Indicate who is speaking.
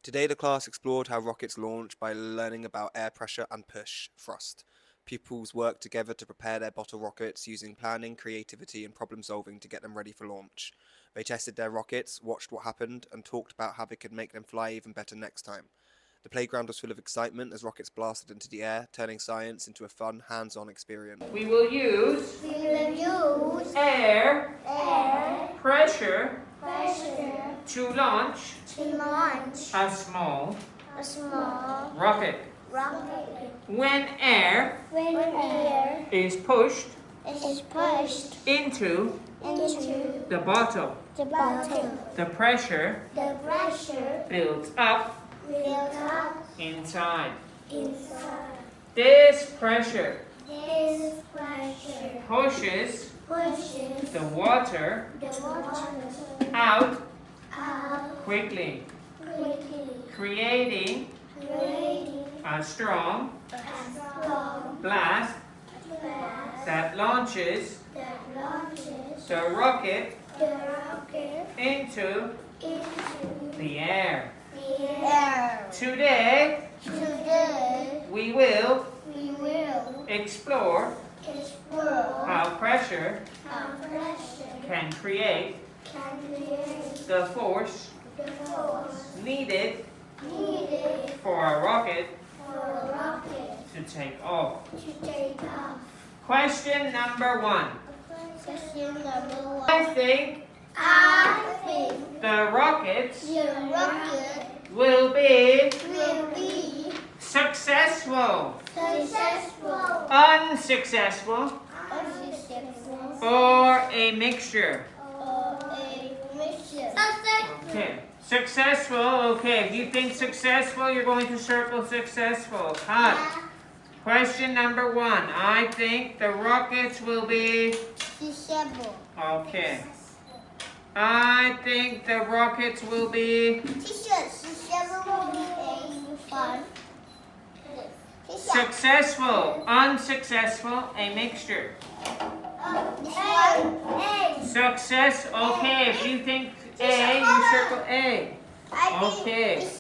Speaker 1: Today the class explored how rockets launch by learning about air pressure and push, thrust. Pupils worked together to prepare their bottle rockets using planning, creativity and problem solving to get them ready for launch. They tested their rockets, watched what happened and talked about how they could make them fly even better next time. The playground was full of excitement as rockets blasted into the air, turning science into a fun, hands-on experience.
Speaker 2: We will use air pressure to launch a small rocket. When air is pushed into the bottle, the pressure builds up inside. This pressure pushes the water out quickly, creating a strong blast that launches the rocket into the air. Today, we will explore how pressure can create the force needed for a rocket to take off. Question number 1. I think the rockets will be successful, unsuccessful, or a mixture. Okay, successful. Okay, if you think successful, you're going to circle successful. Cut. Question number 1. I think the rockets will be. Okay. I think the rockets will be successful, unsuccessful, a mixture. Success. Okay, if you think A, you circle A. Okay.